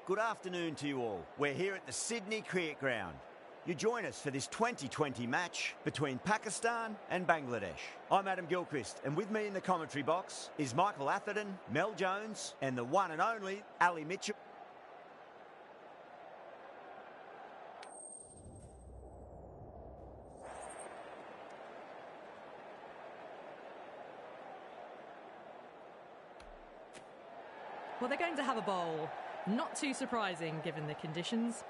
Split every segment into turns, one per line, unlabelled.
Good afternoon to you all. We're here at the Sydney Cricket Ground. You join us for this 2020 match between Pakistan and Bangladesh. I'm Adam Gilchrist, and with me in the commentary box is Michael Atherton, Mel Jones, and the one and only Ali Mitchell.
Well, they're going to have a bowl. Not too surprising given the conditions.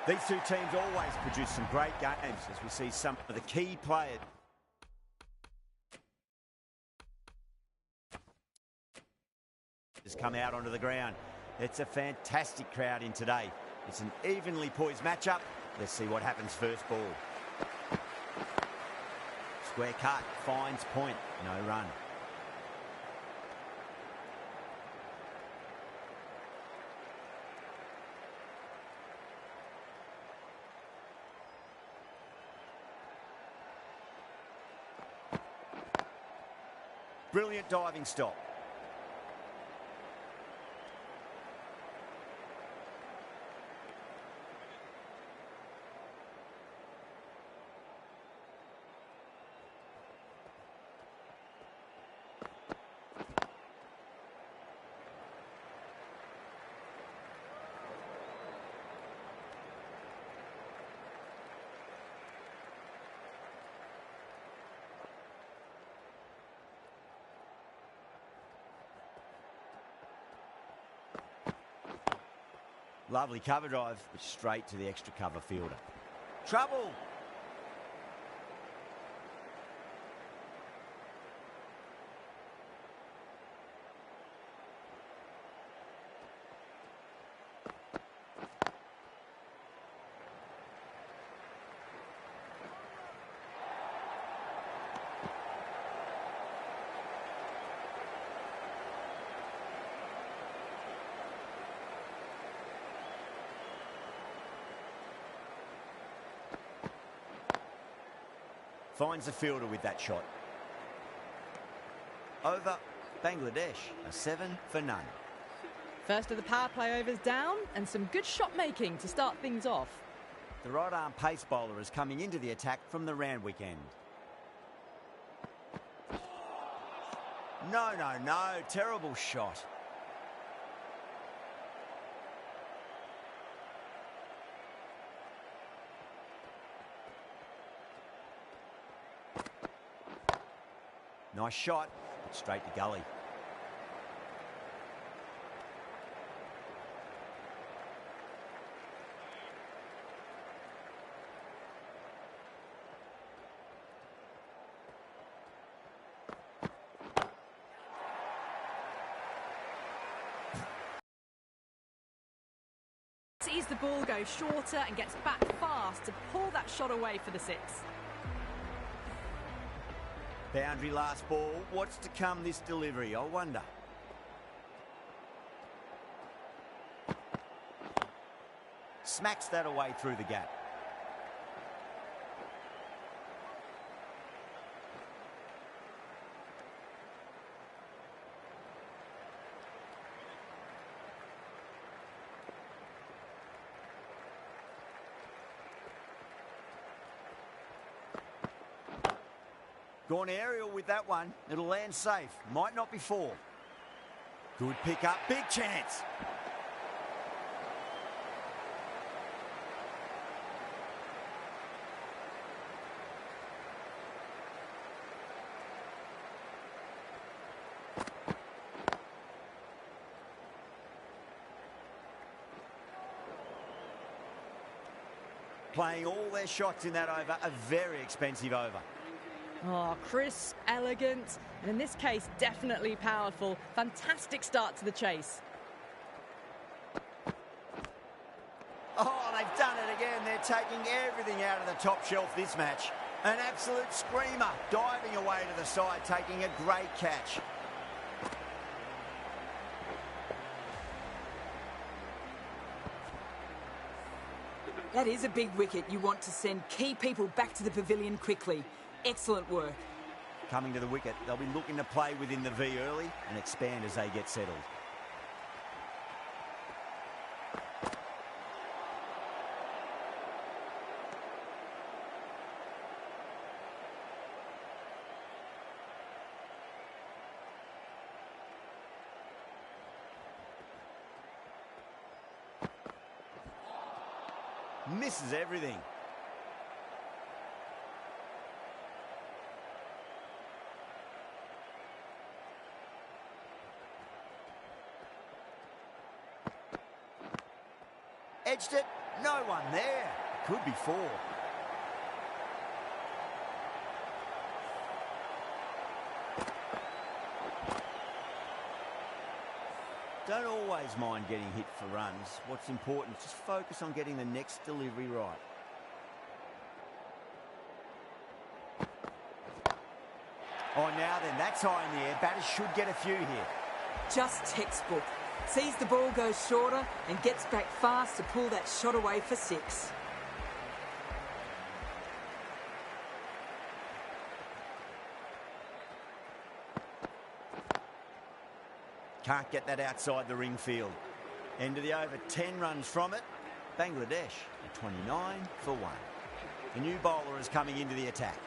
These two teams always produce some great games as we see some of the key players come out onto the ground. It's a fantastic crowd in today. It's an evenly poised matchup. Let's see what happens first ball. Square cut, finds point, no run. Brilliant diving stop. Lovely cover drive, but straight to the extra cover fielder. Trouble! Finds the fielder with that shot. Over Bangladesh, a 7 for none.
First of the power play overs down, and some good shot making to start things off.
The right arm pace bowler is coming into the attack from the Randwick end. No, terrible shot. Nice shot, but straight to gully.
Sees the ball go shorter and gets back fast to pull that shot away for the six.
Boundary last ball. What's to come this delivery, I wonder. Smacks that away through the gap. Gone aerial with that one. It'll land safe. Might not be four. Good pick up. Big chance. Playing all their shots in that over. A very expensive over.
Oh, crisp, elegant, and in this case, definitely powerful. Fantastic start to the chase.
Oh, they've done it again. They're taking everything out of the top shelf this match. An absolute screamer, diving away to the side, taking a great catch.
That is a big wicket. You want to send key people back to the pavilion quickly. Excellent work.
Coming to the wicket, they'll be looking to play within the V early and expand as they get settled. Misses everything. Edged it. No one there. Could be 4. Don't always mind getting hit for runs. What's important is just focus on getting the next delivery right. Oh, now then, that's high in the air. Batters should get a few here.
Just textbook. Sees the ball go shorter and gets back fast to pull that shot away for 6.
Can't get that outside the ring field. End of the over, 10 runs from it. Bangladesh at 29 for 1. The new bowler is coming into the attack.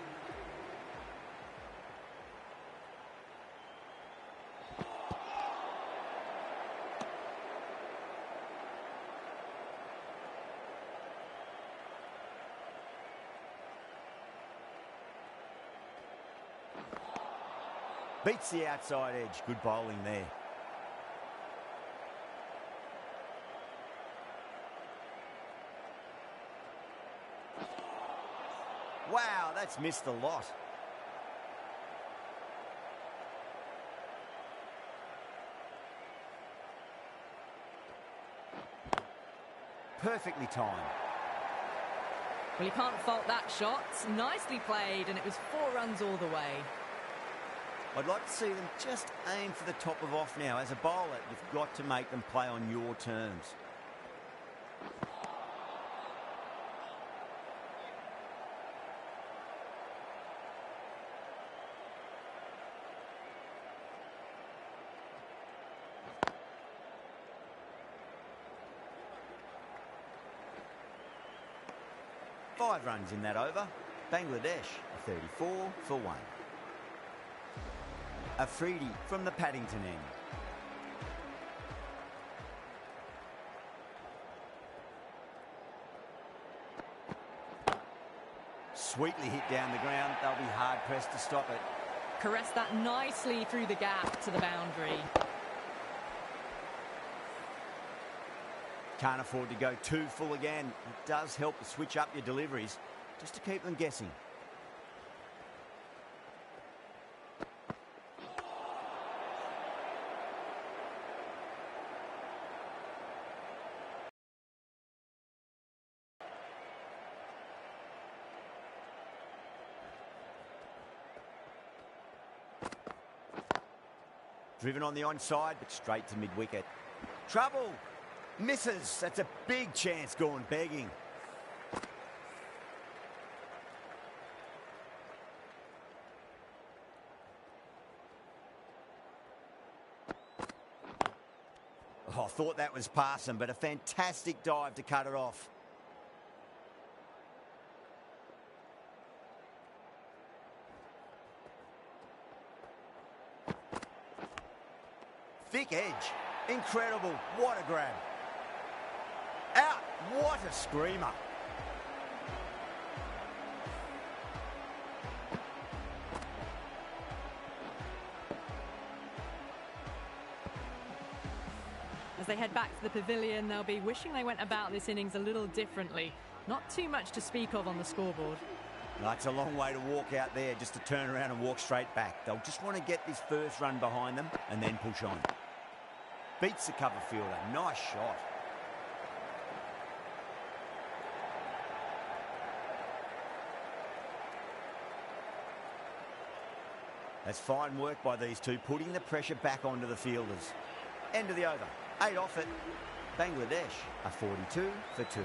Beats the outside edge. Good bowling there. Wow, that's missed a lot. Perfectly timed.
Well, you can't fault that shot. Nicely played, and it was 4 runs all the way.
I'd like to see them just aim for the top of off now. As a bowler, you've got to make them play on your terms. Five runs in that over. Bangladesh, 34 for 1. Afridi from the Paddington end. Sweetly hit down the ground. They'll be hard-pressed to stop it.
Caressed that nicely through the gap to the boundary.
Can't afford to go too full again. It does help to switch up your deliveries, just to keep them guessing. Driven on the onside, but straight to mid-wicket. Trouble! Misses! That's a big chance gone begging. Oh, I thought that was passing, but a fantastic dive to cut it off. Thick edge. Incredible. What a grab. Out. What a screamer.
As they head back to the pavilion, they'll be wishing they went about this innings a little differently. Not too much to speak of on the scoreboard.
That's a long way to walk out there, just to turn around and walk straight back. They'll just want to get this first run behind them and then push on. Beats the cover fielder. Nice shot. That's fine work by these two, putting the pressure back onto the fielders. End of the over. 8 off it. Bangladesh are 42 for 2.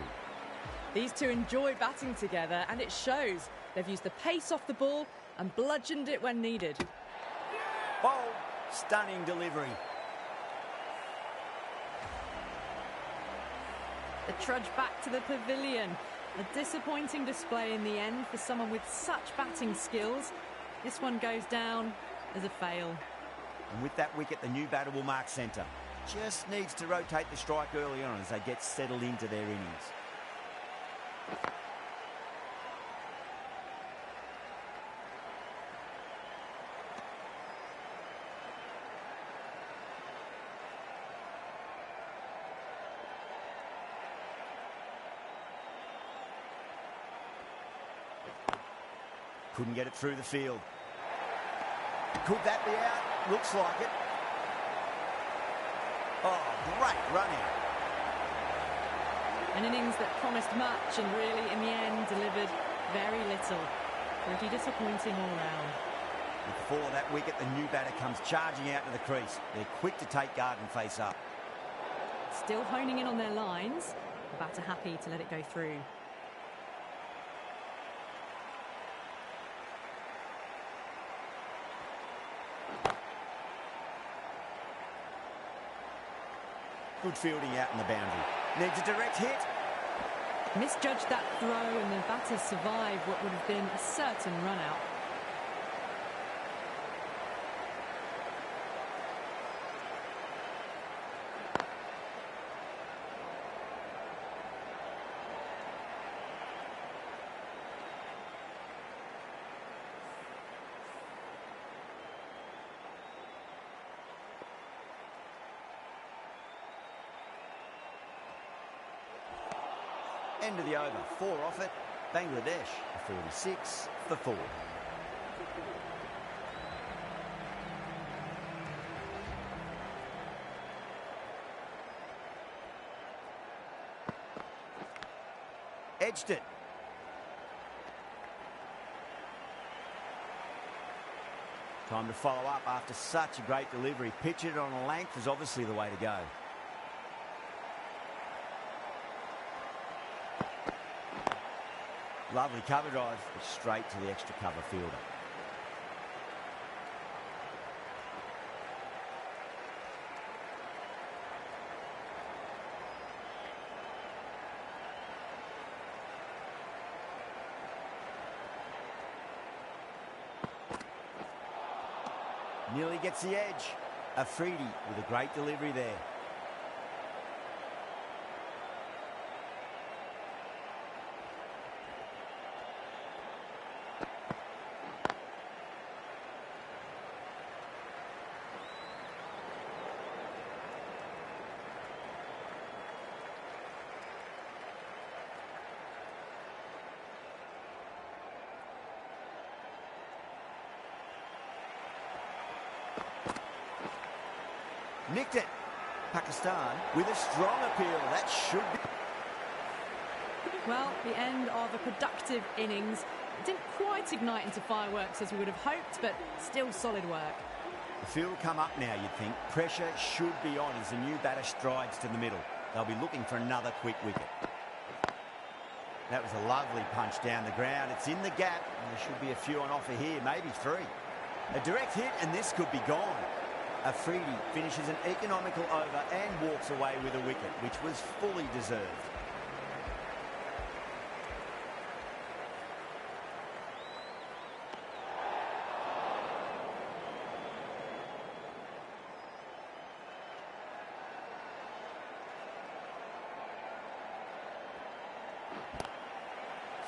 These two enjoy batting together, and it shows. They've used the pace off the ball and bludgeoned it when needed.
Bold, stunning delivery.
The trudge back to the pavilion. A disappointing display in the end for someone with such batting skills. This one goes down as a fail.
And with that wicket, the new batter will mark centre. Just needs to rotate the strike early on as they get settled into their innings. Couldn't get it through the field. Could that be out? Looks like it. Oh, great run out.
An innings that promised much and really, in the end, delivered very little. Pretty disappointing all round.
Before that wicket, the new batter comes charging out to the crease. They're quick to take guard and face up.
Still honing in on their lines. The batter happy to let it go through.
Good fielding out in the boundary. Needs a direct hit.
Misjudged that throw, and the batter survived what would have been a certain run-out.
End of the over. 4 off it. Bangladesh, a 46 for 4. Edged it. Time to follow up after such a great delivery. Pitch it on a length is obviously the way to go. Lovely cover drive, but straight to the extra cover fielder. Nearly gets the edge. Afridi with a great delivery there. Nicked it. Pakistan with a strong appeal. That should be...
Well, the end of a productive innings. It didn't quite ignite into fireworks as we would have hoped, but still solid work.
The field will come up now, you'd think. Pressure should be on as the new batter strides to the middle. They'll be looking for another quick wicket. That was a lovely punch down the ground. It's in the gap, and there should be a few on offer here, maybe 3. A direct hit, and this could be gone. Afridi finishes an economical over and walks away with a wicket, which was fully deserved.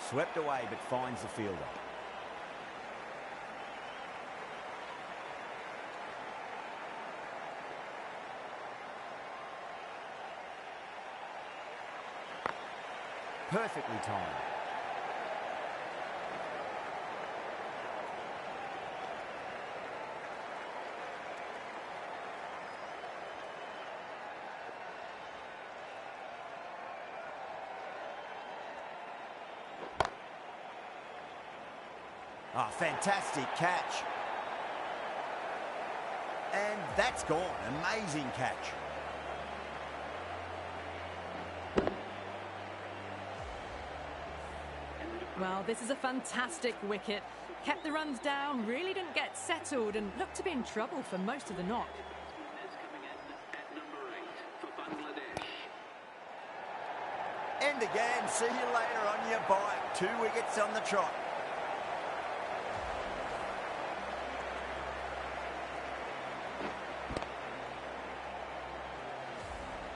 Swept away, but finds the fielder. Perfectly timed. Oh, fantastic catch. And that's gone. Amazing catch.
Well, this is a fantastic wicket. Kept the runs down, really didn't get settled and looked to be in trouble for most of the knock.
End again. See you later on your bike. 2 wickets on the trot.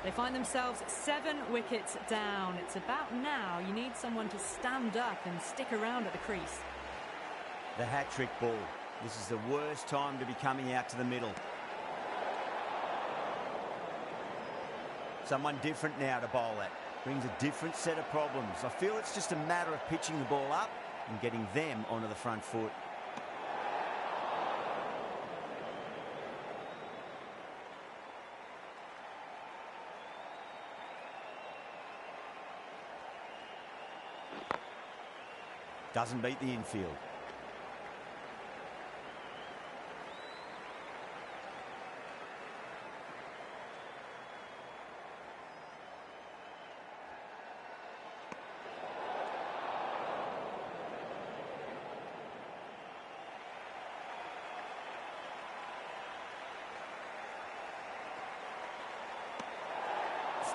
They find themselves 7 wickets down. It's about now you need someone to stand up and stick around at the crease.
The hat-trick ball. This is the worst time to be coming out to the middle. Someone different now to bowl at. Brings a different set of problems. I feel it's just a matter of pitching the ball up and getting them onto the front foot. Doesn't beat the infield.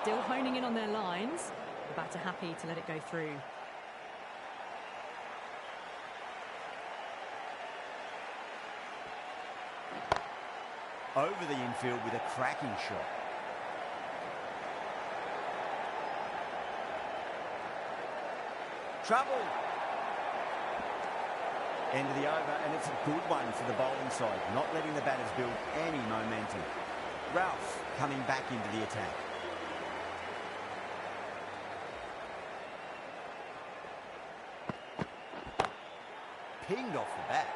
Still honing in on their lines. The batter happy to let it go through.
Over the infield with a cracking shot. Trouble. End of the over, and it's a good one for the bowling side, not letting the batters build any momentum. Ralph coming back into the attack. Pinged off the bat.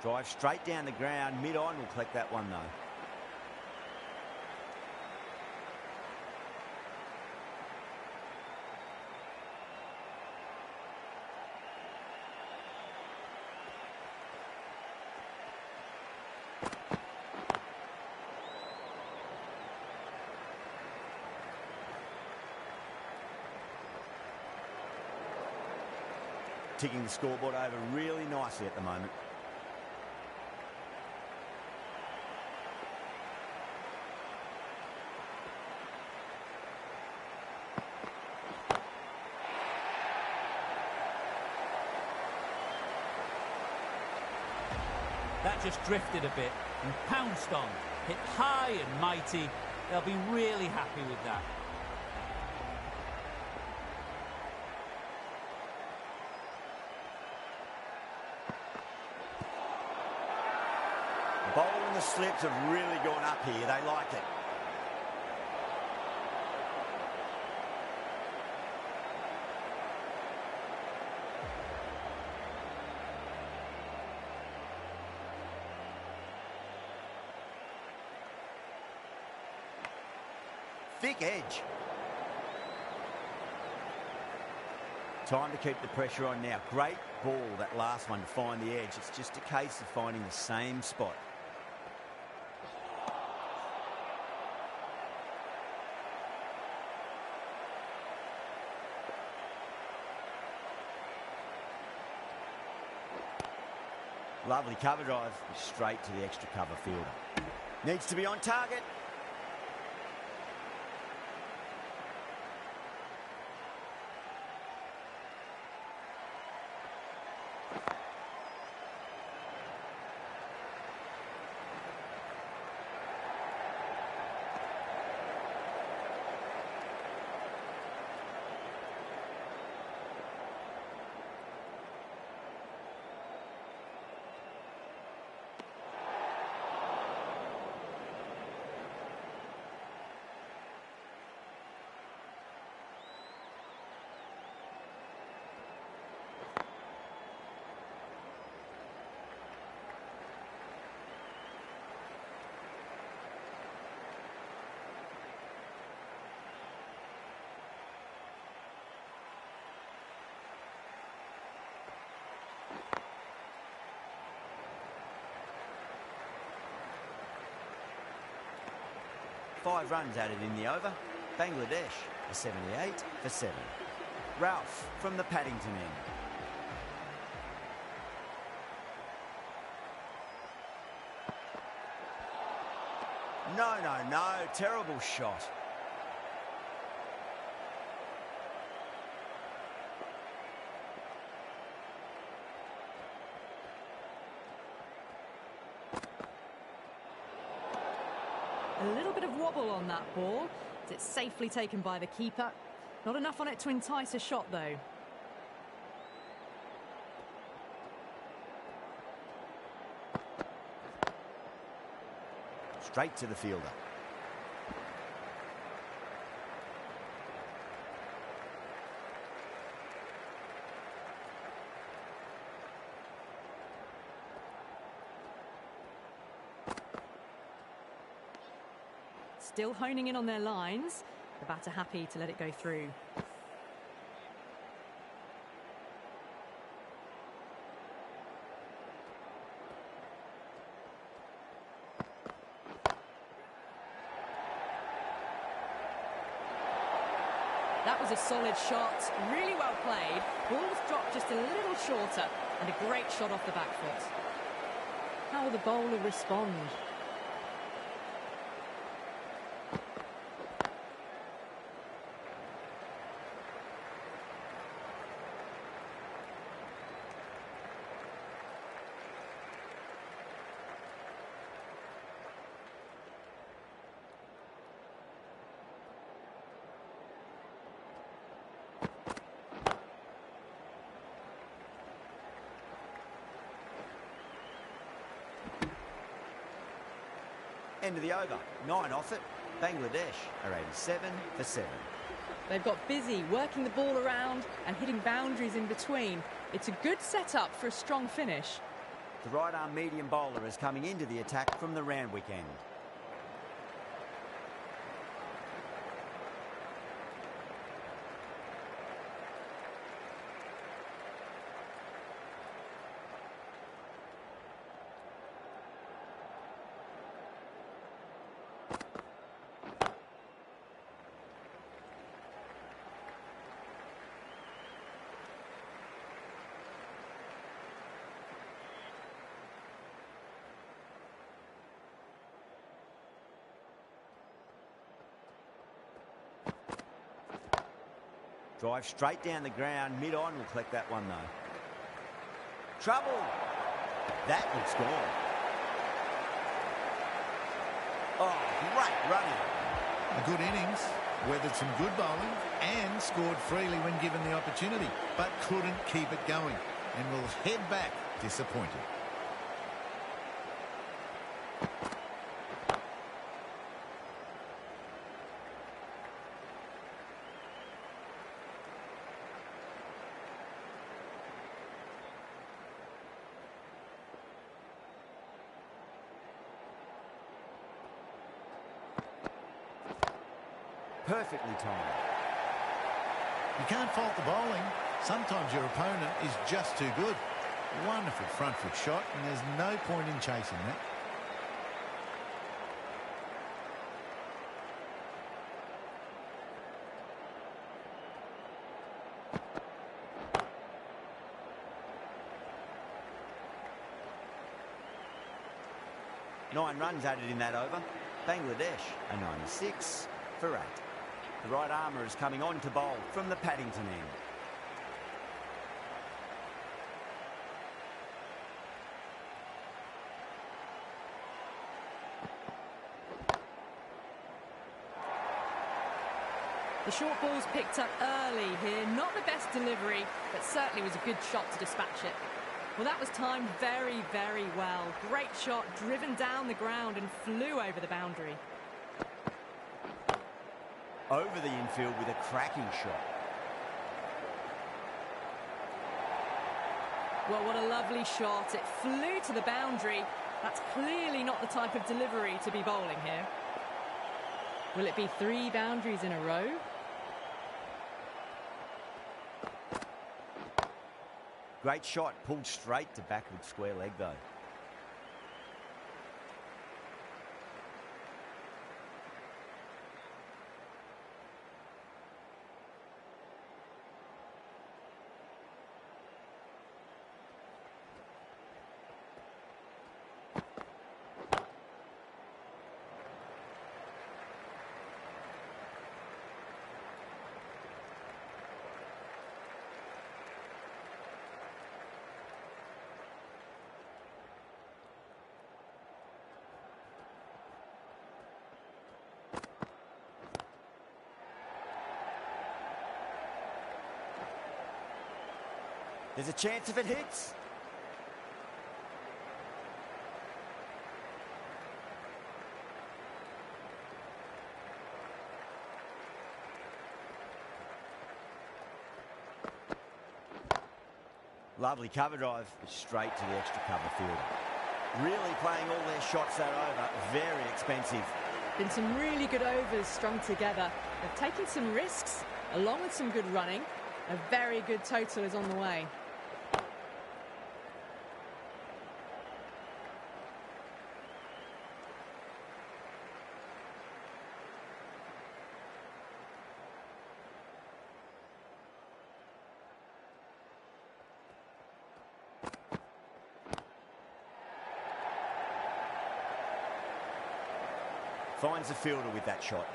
Drive straight down the ground. Mid-on will collect that one, though. Ticking the scoreboard over really nicely at the moment.
That just drifted a bit and pounced on. Hit high and mighty. They'll be really happy with that.
The bowl and the slips have really gone up here. They like it. Thick edge. Time to keep the pressure on now. Great ball, that last one, to find the edge. It's just a case of finding the same spot. Lovely cover drive, straight to the extra cover fielder. Needs to be on target. 5 runs added in the over. Bangladesh are 78 for 7. Ralph from the Paddington end. No, terrible shot.
A little bit of wobble on that ball. It's safely taken by the keeper. Not enough on it to entice a shot, though.
Straight to the fielder.
Still honing in on their lines. The batter happy to let it go through. That was a solid shot, really well played. Ball's dropped just a little shorter, and a great shot off the back foot. How will the bowler respond?
End of the over. 9 off it. Bangladesh are 87 for 7.
They've got busy working the ball around and hitting boundaries in between. It's a good setup for a strong finish.
The right-arm medium bowler is coming into the attack from the Randwick end. Drive straight down the ground. Mid-on will collect that one, though. Trouble! That looks gone. Oh, great running.
A good innings, weathered some good bowling and scored freely when given the opportunity, but couldn't keep it going and will head back disappointed.
Perfectly timed.
You can't fault the bowling. Sometimes your opponent is just too good. Wonderful front foot shot, and there's no point in chasing that.
Nine runs added in that over. Bangladesh are 96 for 8. The right armour is coming on to bowl from the Paddington end.
The short ball's picked up early here. Not the best delivery, but certainly was a good shot to dispatch it. Well, that was timed very, very well. Great shot, driven down the ground and flew over the boundary.
Over the infield with a cracking shot.
Well, what a lovely shot. It flew to the boundary. That's clearly not the type of delivery to be bowling here. Will it be 3 boundaries in a row?
Great shot, pulled straight to backward square leg though. There's a chance if it hits. Lovely cover drive, straight to the extra cover field. Really playing all their shots that over, very expensive.
Been some really good overs strung together. They've taken some risks, along with some good running. A very good total is on the way.
Finds the fielder with that shot.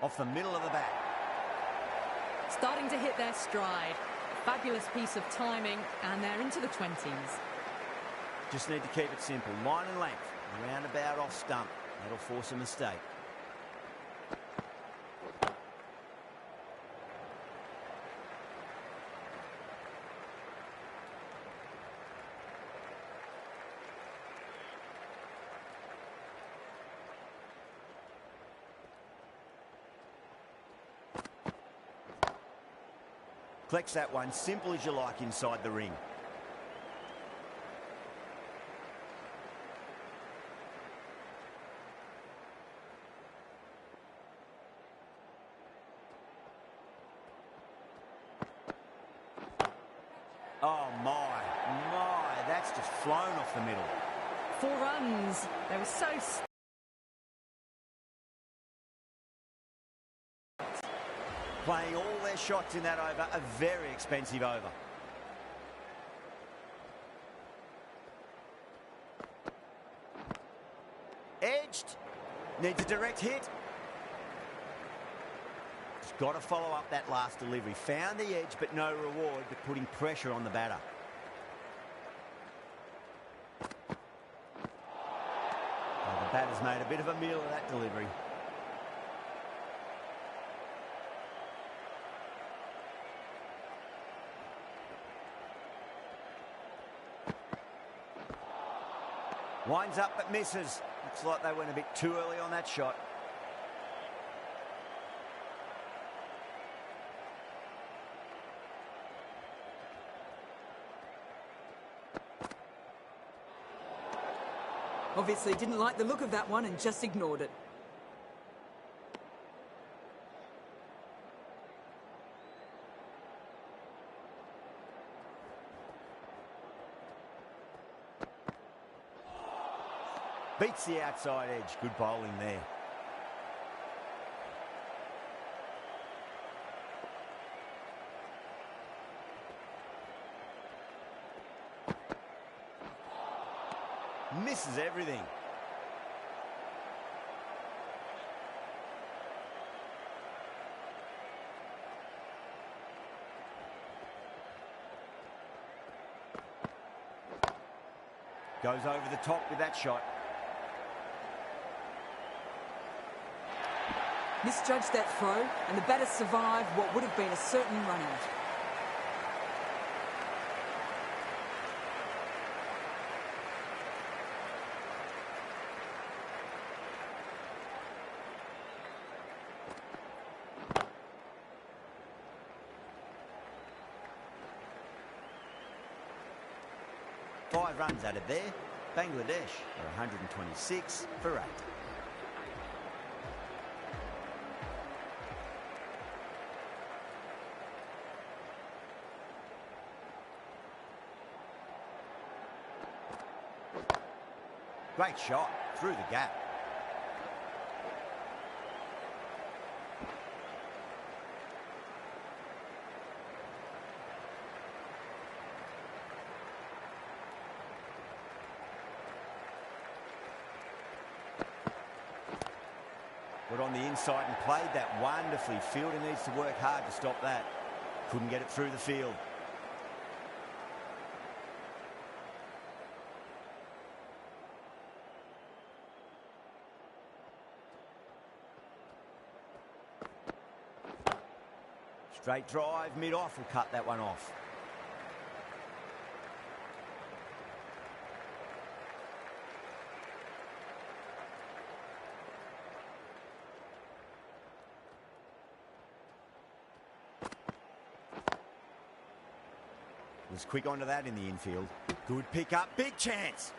Off the middle of the bat.
Starting to hit their stride. Fabulous piece of timing, and they're into the 20s.
Just need to keep it simple. Line and length. Roundabout off stump. That'll force a mistake. Collects that one, simple as you like inside the ring. Oh my, that's just flown off the middle.
4 runs. They were so...
Playing all their shots in that over, a very expensive over. Edged. Needs a direct hit. Just got to follow up that last delivery. Found the edge, but no reward, but putting pressure on the batter. Oh, the batter's made a bit of a meal of that delivery. Winds up but misses. Looks like they went a bit too early on that shot.
Obviously didn't like the look of that one and just ignored it.
Beats the outside edge. Good bowling there. Misses everything. Goes over the top with that shot.
Misjudged that throw, and the batter survived what would have been a certain run-out.
Five runs added there. Bangladesh are 126 for 8. Great shot through the gap. Got on the inside and played that wonderfully. Fielder needs to work hard to stop that. Couldn't get it through the field. Straight drive, mid-off will cut that one off. Was quick onto that in the infield. Good pick up, big chance.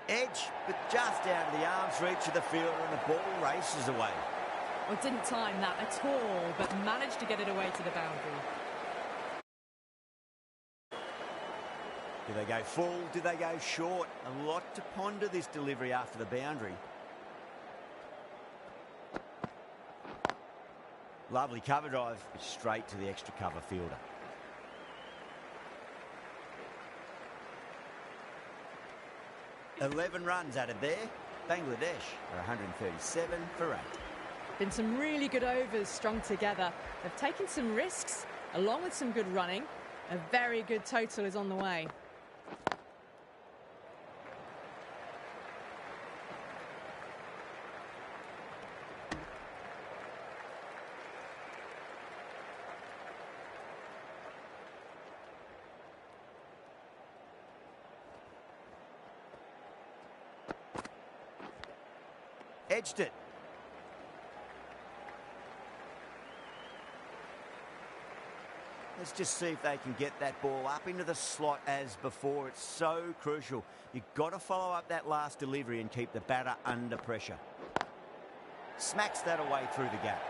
Edge, but just out of the arm's reach of the fielder, and the ball races away.
Well, didn't time that at all, but managed to get it away to the boundary.
Do they go full? Do they go short? A lot to ponder this delivery after the boundary. Lovely cover drive, straight to the extra cover fielder. "11 runs added there. Bangladesh are 137 for 8.
Been some really good overs strung together. They've taken some risks, along with some good running. A very good total is on the way.
Edged it. Let's just see if they can get that ball up into the slot as before. It's so crucial. You've got to follow up that last delivery and keep the batter under pressure. Smacks that away through the gap.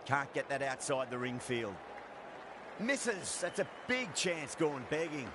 Can't get that outside the ring field. Misses. That's a big chance gone begging.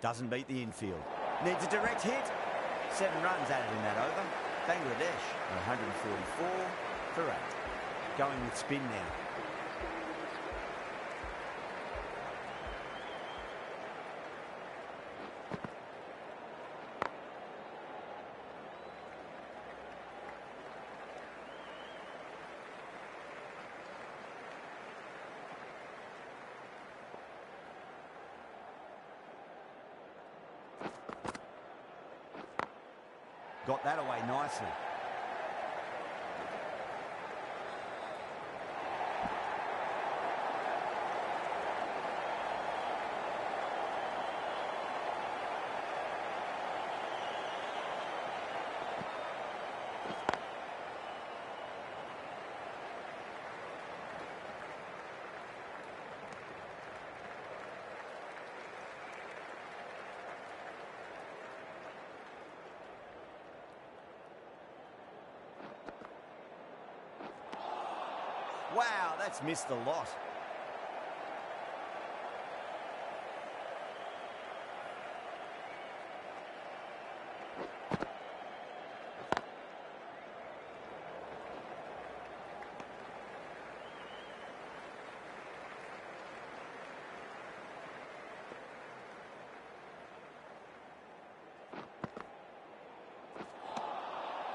Doesn't beat the infield. Needs a direct hit. 7 runs added in that over. Bangladesh are 144 for 8. Going with spin now. Got that away nicely. Wow, that's missed a lot.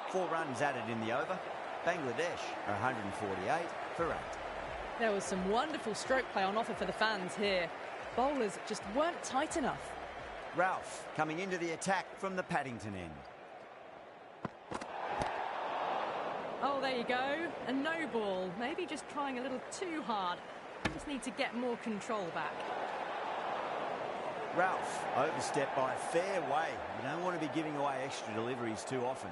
Four runs added in the over. Bangladesh are 148 for 8.
There was some wonderful stroke play on offer for the fans here. Bowlers just weren't tight enough.
Ralph coming into the attack from the Paddington end.
Oh, there you go. A no ball. Maybe just trying a little too hard. Just need to get more control back.
Ralph overstepped by a fair way. You don't want to be giving away extra deliveries too often.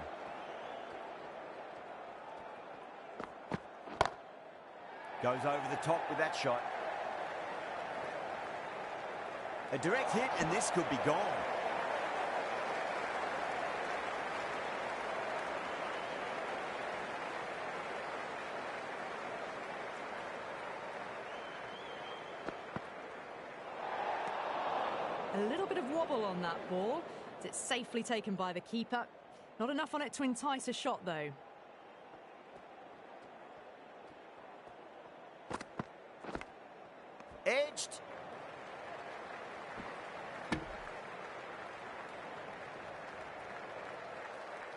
Goes over the top with that shot. A direct hit and this could be gone.
A little bit of wobble on that ball. It's safely taken by the keeper. Not enough on it to entice a shot, though.
Edged.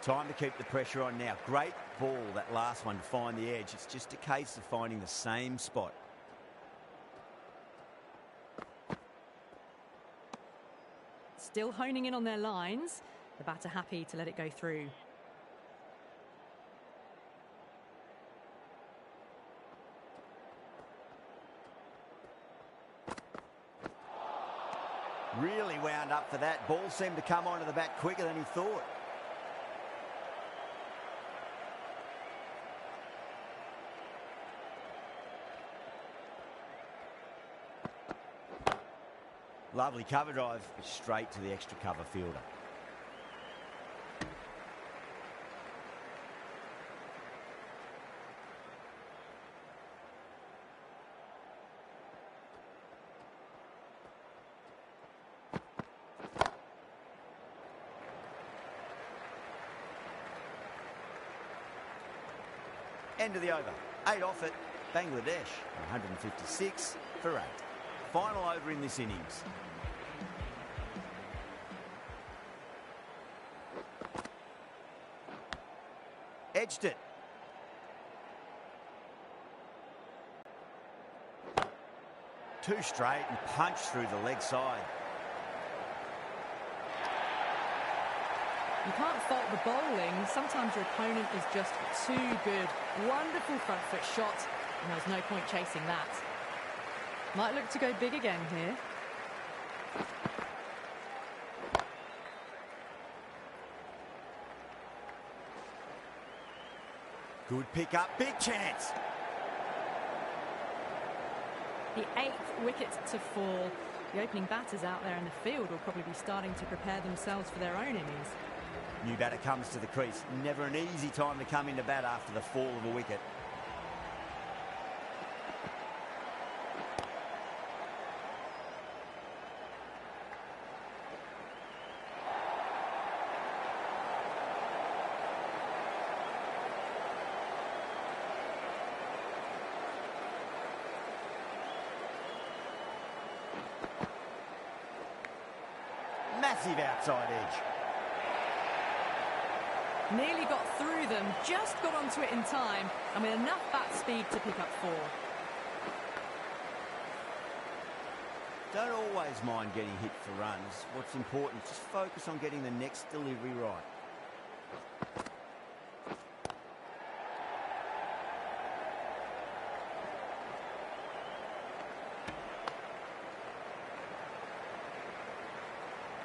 Time to keep the pressure on now. Great ball, that last one, to find the edge. It's just a case of finding the same spot.
Still honing in on their lines. The batter happy to let it go through.
Really wound up for that. Ball seemed to come onto the bat quicker than he thought. Lovely cover drive, straight to the extra cover fielder. End of the over. 8 off it. Bangladesh 156 for 8. Final over in this innings. Edged it. Two straight and punched through the leg side.
You can't fault the bowling. Sometimes your opponent is just too good. Wonderful front foot shot, and there's no point chasing that. Might look to go big again here.
Good pick up, big chance.
The 8th wicket to fall. The opening batters out there in the field will probably be starting to prepare themselves for their own innings.
New batter comes to the crease. Never an easy time to come into bat after the fall of a wicket. Massive outside edge.
Nearly got through them, just got onto it in time, and with enough bat speed to pick up 4.
Don't always mind getting hit for runs. What's important is just focus on getting the next delivery right.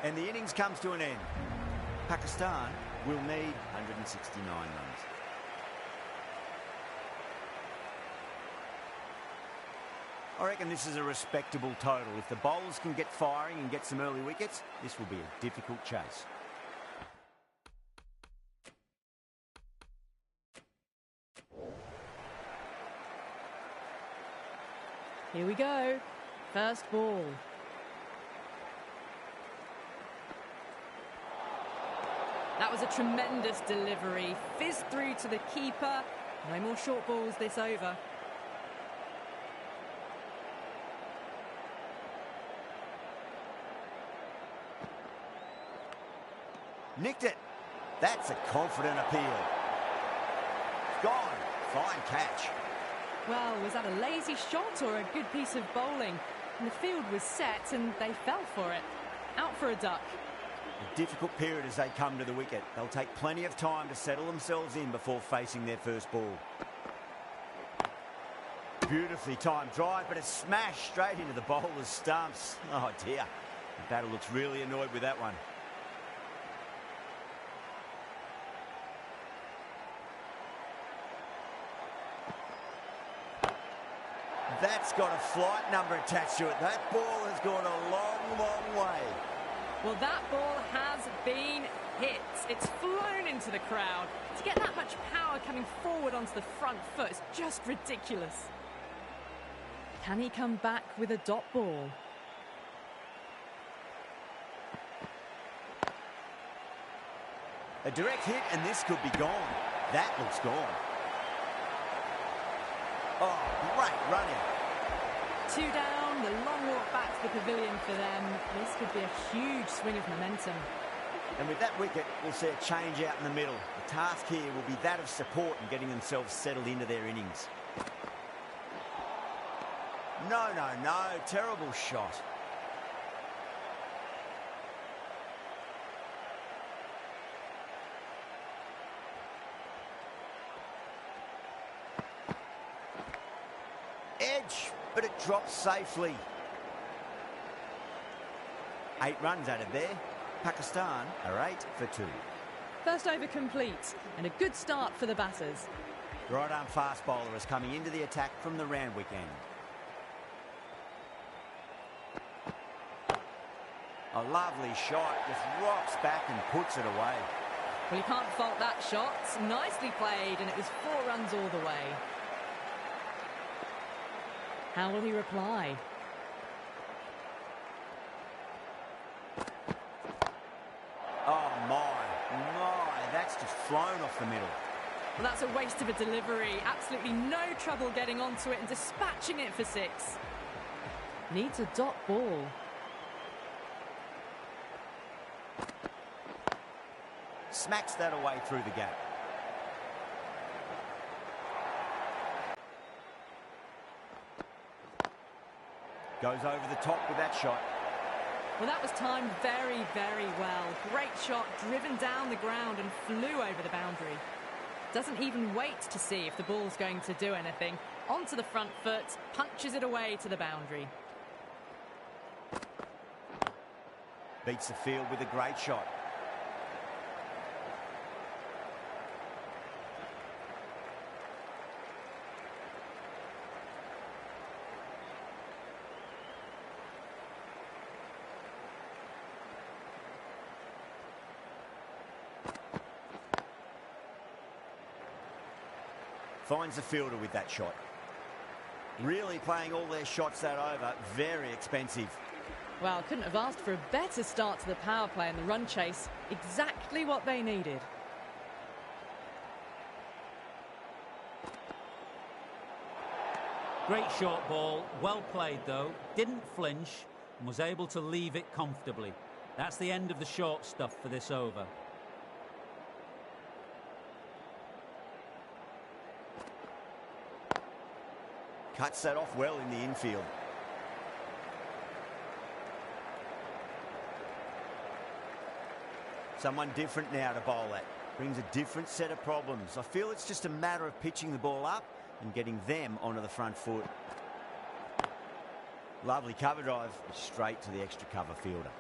And the innings comes to an end. Pakistan will need 169 runs. I reckon this is a respectable total. If the bowlers can get firing and get some early wickets, this will be a difficult chase.
Here we go. First ball. That was a tremendous delivery. Fizzed through to the keeper. No more short balls this over.
Nicked it. That's a confident appeal. Gone. Fine catch.
Well, was that a lazy shot or a good piece of bowling? And the field was set and they fell for it. Out for a duck.
A difficult period as they come to the wicket. They'll take plenty of time to settle themselves in before facing their first ball. Beautifully timed drive, but a smash straight into the bowler's stumps. Oh dear. The batter looks really annoyed with that one. That's got a flight number attached to it. That ball has gone a long, long way.
Well, that ball has been hit. It's flown into the crowd. To get that much power coming forward onto the front foot is just ridiculous. Can he come back with a dot ball?
A direct hit, and this could be gone. That looks gone. Oh, great running.
2 down, the long walk back to the pavilion for them. This could be a huge swing of momentum.
And with that wicket, we'll see a change out in the middle. The task here will be that of support and getting themselves settled into their innings. No, no, no. Terrible shot. Edge, but it drops safely. 8 runs out of there. Pakistan are 8 for 2.
First over complete, and a good start for the batters.
Right-arm fast bowler is coming into the attack from the Randwick end. A lovely shot, just rocks back and puts it away.
Well, you can't fault that shot. Nicely played, and it was 4 runs all the way. How will he reply?
Oh, my, that's just flown off the middle.
Well, that's a waste of a delivery. Absolutely no trouble getting onto it and dispatching it for 6. Needs a dot ball.
Smacks that away through the gap. Goes over the top with that shot.
Well, that was timed very, very well. Great shot, driven down the ground and flew over the boundary. Doesn't even wait to see if the ball's going to do anything. Onto the front foot, punches it away to the boundary.
Beats the field with a great shot. Finds the fielder with that shot. Really playing all their shots that over. Very expensive.
Well, couldn't have asked for a better start to the power play and the run chase. Exactly what they needed.
Great short ball, well played though, didn't flinch and was able to leave it comfortably. That's the end of the short stuff for this over.
Cuts that off well in the infield. Someone different now to bowl at. Brings a different set of problems. I feel it's just a matter of pitching the ball up and getting them onto the front foot. Lovely cover drive, straight to the extra cover fielder.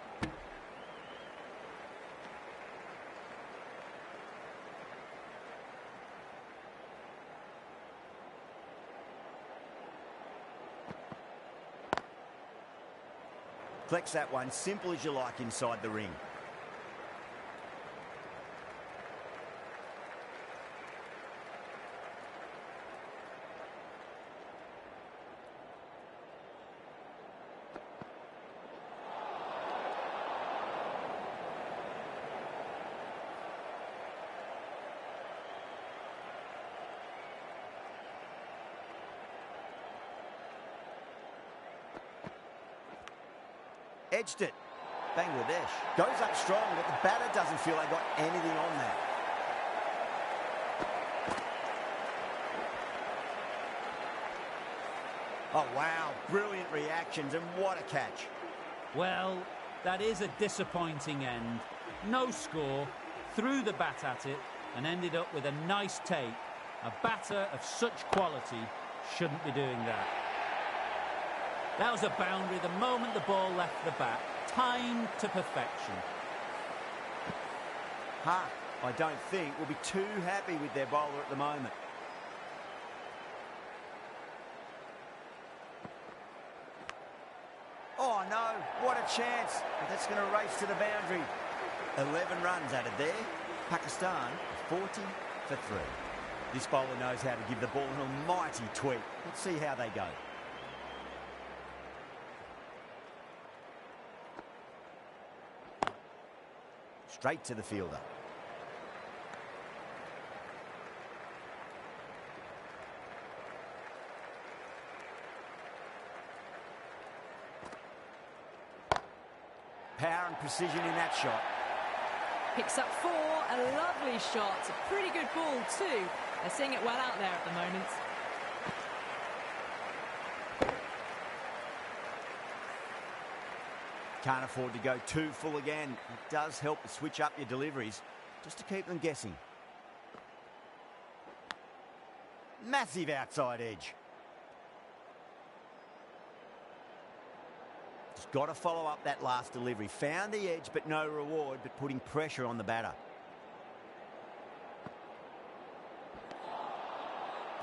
Collects that one, simple as you like inside the ring. Edged it. Bangladesh goes up strong, but the batter doesn't feel they got anything on that. Oh, wow. Brilliant reactions, and what a catch.
Well, that is a disappointing end. No score, threw the bat at it and ended up with a nice take. A batter of such quality shouldn't be doing that. That was a boundary the moment the ball left the bat, timed to perfection.
I don't think we'll be too happy with their bowler at the moment. Oh, no, what a chance. But that's going to race to the boundary. 11 runs added there. Pakistan 40 for 3. This bowler knows how to give the ball an almighty tweak. Let's see how they go. Straight to the fielder. Power and precision in that shot.
Picks up 4, a lovely shot. A pretty good ball too. They're seeing it well out there at the moment.
Can't afford to go too full again. It does help to switch up your deliveries, just to keep them guessing. Massive outside edge. Just got to follow up that last delivery. Found the edge, but no reward, but putting pressure on the batter.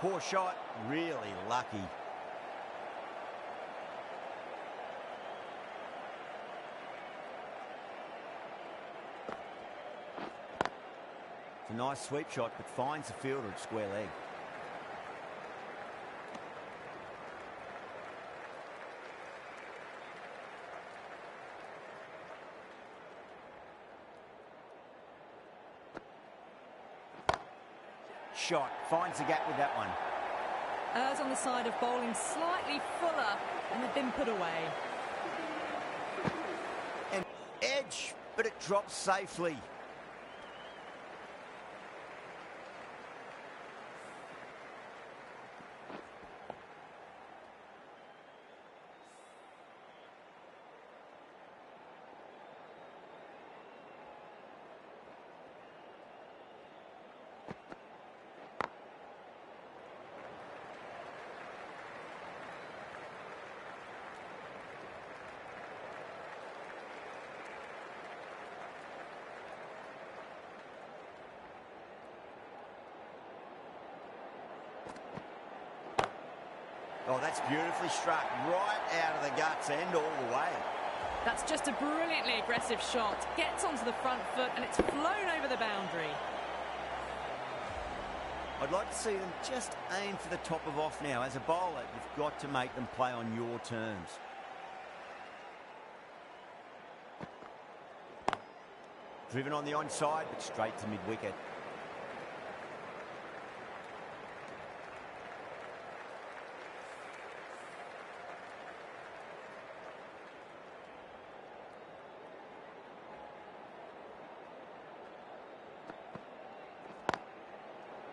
Poor shot, really lucky. It's a nice sweep shot, but finds the fielder at square leg. Shot, finds the gap with that one.
Errs on the side of bowling slightly fuller, and they've been put away.
And edge, but it drops safely. Oh, that's beautifully struck, right out of the guts and all the way.
That's just a brilliantly aggressive shot. Gets onto the front foot and it's flown over the boundary.
I'd like to see them just aim for the top of off now. As a bowler, you've got to make them play on your terms. Driven on the onside, but straight to mid-wicket.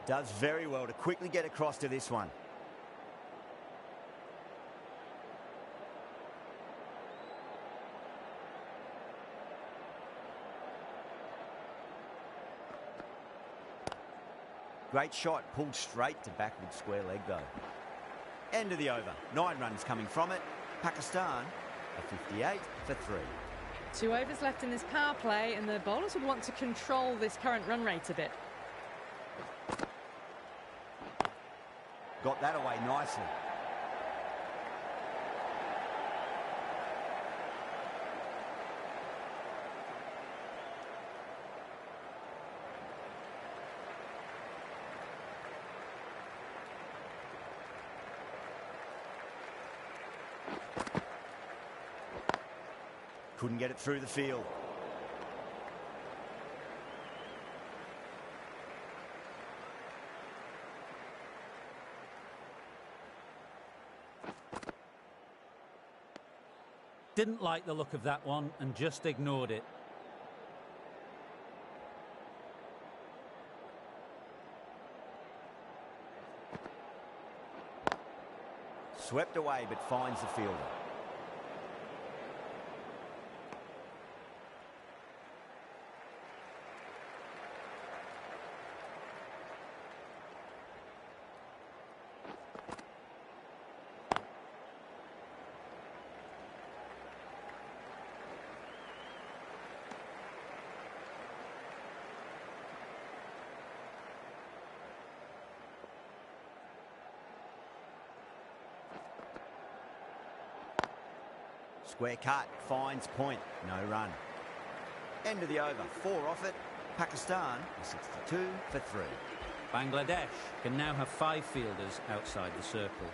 Does very well to quickly get across to this one. Great shot, pulled straight to backward square leg though. End of the over. 9 runs coming from it. Pakistan are 58 for 3.
2 overs left in this power play, and the bowlers would want to control this current run rate a bit.
Got that away nicely. Couldn't get it through the field.
Didn't like the look of that one and just ignored it.
Swept away but finds the fielder. Square cut, finds point, no run. End of the over, 4 off it. Pakistan 62 for 3.
Bangladesh can now have 5 fielders outside the circle.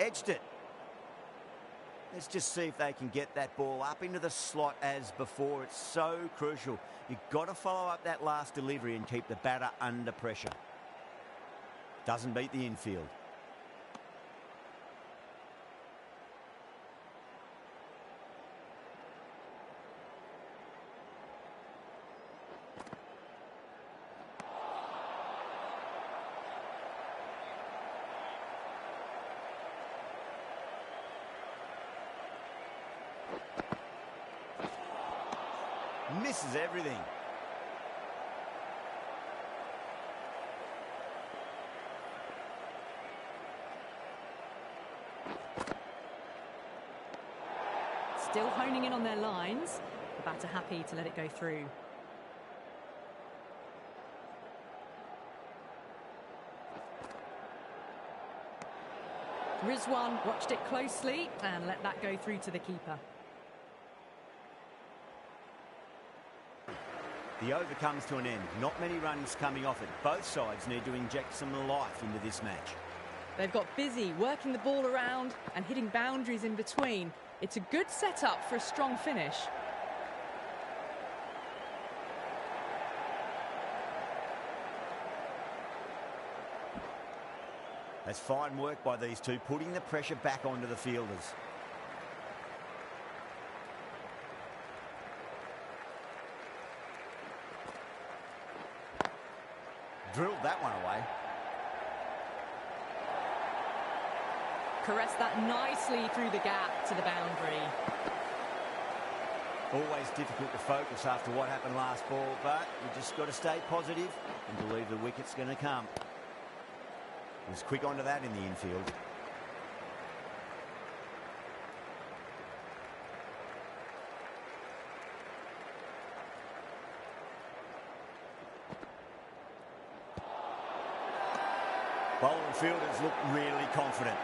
Edged it. Let's just see if they can get that ball up into the slot as before. It's so crucial. You've got to follow up that last delivery and keep the batter under pressure. Doesn't beat the infield. Misses everything.
Still honing in on their lines. The batter happy to let it go through. Rizwan watched it closely and let that go through to the keeper.
The over comes to an end. Not many runs coming off it. Both sides need to inject some life into this match.
They've got busy working the ball around and hitting boundaries in between. It's a good setup for a strong finish.
That's fine work by these two, putting the pressure back onto the fielders. Drilled that one away.
Caressed that nicely through the gap to the boundary.
Always difficult to focus after what happened last ball, but you just got to stay positive and believe the wicket's going to come. He was quick onto that in the infield. Bowler and fielders look really confident.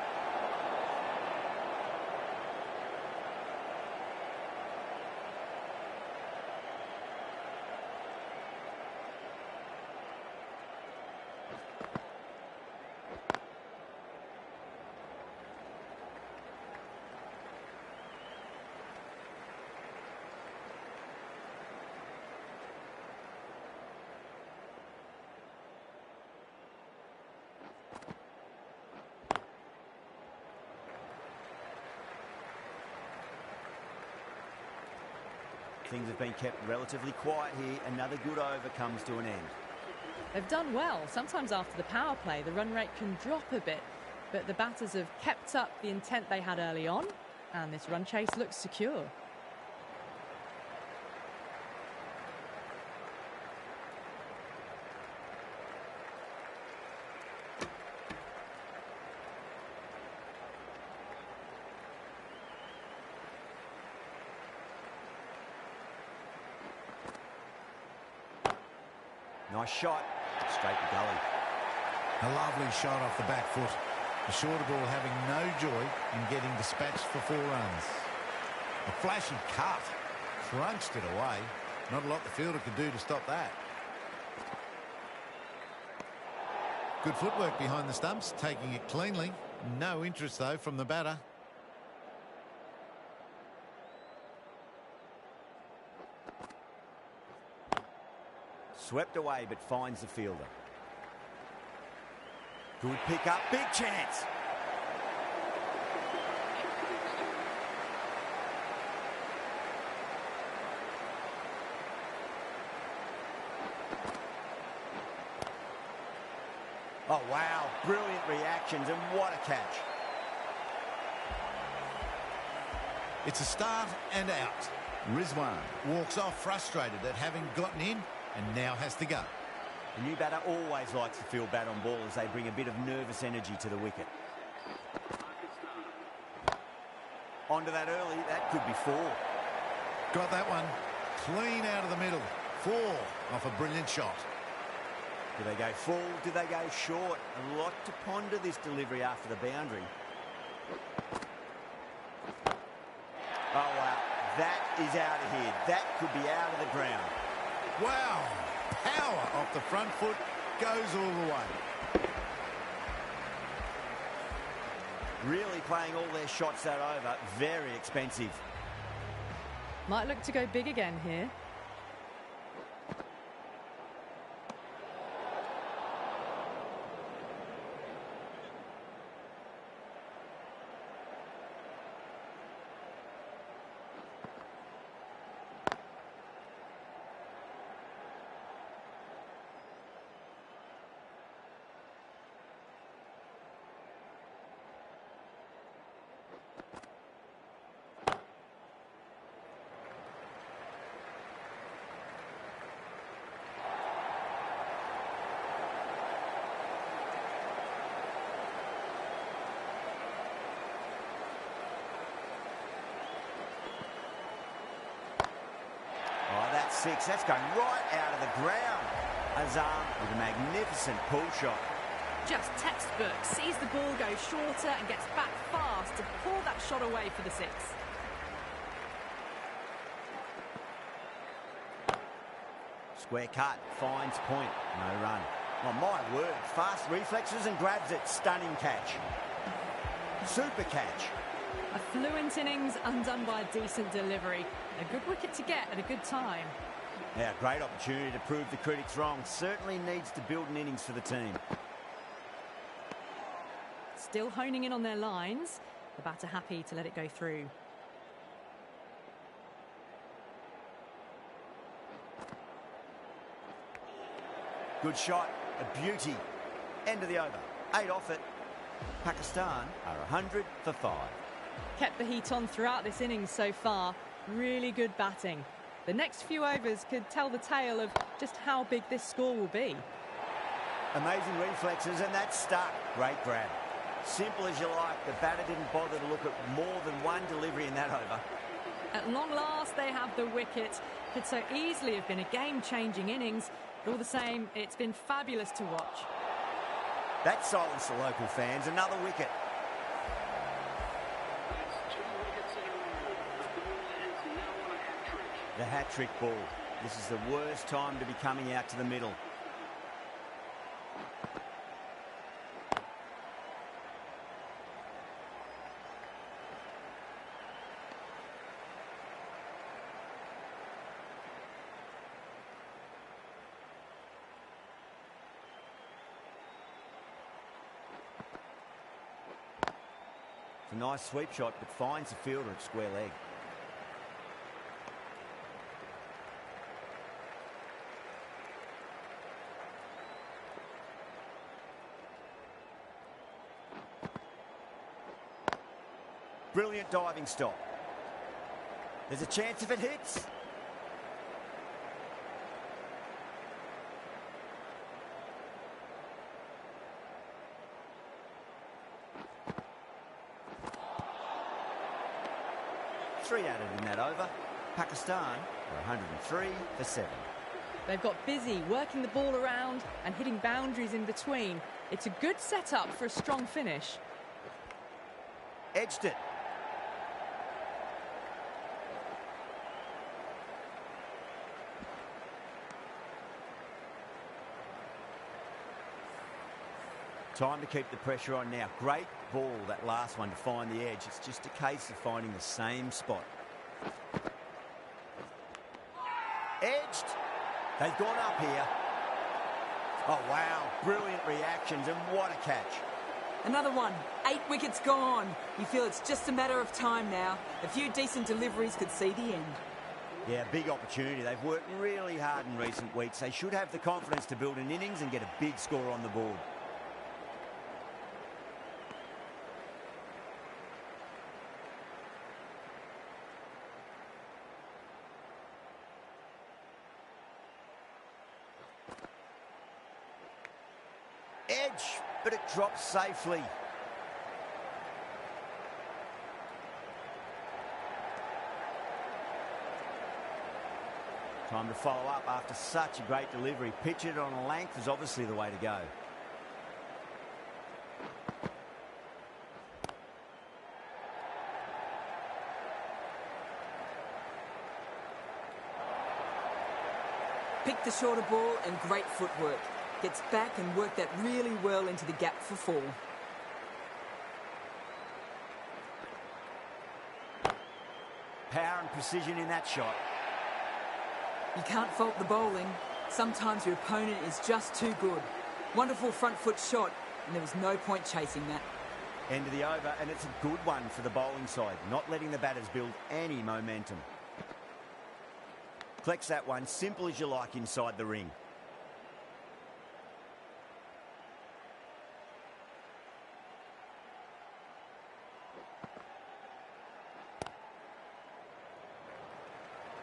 Things have been kept relatively quiet here. Another good over comes to an end.
They've done well. Sometimes after the power play, the run rate can drop a bit, but the batters have kept up the intent they had early on, and this run chase looks secure.
Nice shot, straight to gully.
A lovely shot off the back foot. The shorter ball having no joy in getting dispatched for 4 runs. A flashy cut, crunched it away. Not a lot the fielder could do to stop that. Good footwork behind the stumps, taking it cleanly. No interest though from the batter.
Swept away, but finds the fielder. Good pick up, big chance. Oh, wow, brilliant reactions, and what a catch.
It's a start and out. Rizwan walks off frustrated at having gotten in and now has to go.
The new batter always likes to feel bat on ball as they bring a bit of nervous energy to the wicket. Onto that early, that could be 4.
Got that one clean out of the middle. 4 off a brilliant shot.
Do they go full? Do they go short? A lot to ponder this delivery after the boundary. Oh, wow. That is out of here. That could be out of the ground.
Wow. Power off the front foot. Goes all the way.
Really playing all their shots that over. Very expensive.
Might look to go big again here.
Oh, that's 6. That's going right out of the ground. Azam with a magnificent pull shot.
Just textbook. Sees the ball go shorter and gets back fast to pull that shot away for the 6.
Square cut, finds point. No run. Oh, my word. Fast reflexes and grabs it. Stunning catch. Super catch.
A fluent innings undone by a decent delivery. A good wicket to get at a good time.
Yeah, great opportunity to prove the critics wrong. Certainly needs to build an innings for the team.
Still honing in on their lines. The batter happy to let it go through.
Good shot. A beauty. End of the over. 8 off it. Pakistan are 100 for 5.
Kept the heat on throughout this innings so far. Really good batting. The next few overs could tell the tale of just how big this score will be.
Amazing reflexes, and that's stuck. Great grab. Simple as you like. The batter didn't bother to look at more than one delivery in that over.
At long last, they have the wicket. Could so easily have been a game-changing innings. But all the same, it's been fabulous to watch.
That silenced the local fans. Another wicket. The hat-trick ball. This is the worst time to be coming out to the middle. It's a nice sweep shot, but finds the fielder at square leg. Brilliant diving stop. There's a chance if it hits. Three added in that over. Pakistan are 103 for 7.
They've got busy working the ball around and hitting boundaries in between. It's a good setup for a strong finish.
Edged it. Time to keep the pressure on now. Great ball, that last one, to find the edge. It's just a case of finding the same spot. Edged. They've gone up here. Oh, wow. Brilliant reactions, and what a catch.
Another one. 8 wickets gone. You feel it's just a matter of time now. A few decent deliveries could see the end.
Yeah, big opportunity. They've worked really hard in recent weeks. They should have the confidence to build an innings and get a big score on the board. edge, but it drops safely. Time to follow up after such a great delivery. Pitch it on a length is obviously the way to go.
Picked the shorter ball and great footwork. Gets back and worked that really well into the gap for 4.
Power and precision in that shot.
You can't fault the bowling. Sometimes your opponent is just too good. Wonderful front foot shot, and there was no point chasing that.
End of the over, and it's a good one for the bowling side, not letting the batters build any momentum. Collects that one, simple as you like inside the ring.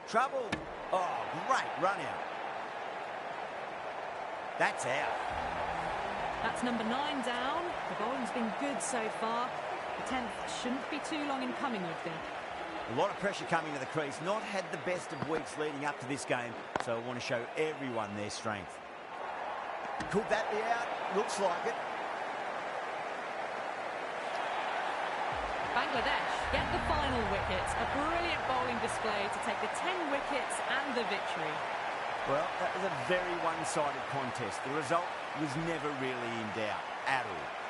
Trouble. Oh, great run out. That's out.
That's number 9 down. The bowling's been good so far. The 10th shouldn't be too long in coming, you'd think.
A lot of pressure coming to the crease. Not had the best of weeks leading up to this game, so I want to show everyone their strength. Could that be out? Looks like it.
Bangladesh get the final wicket. A brilliant bowling display to take the 10 wickets and the victory.
Well, that was a very one-sided contest. The result was never really in doubt at all.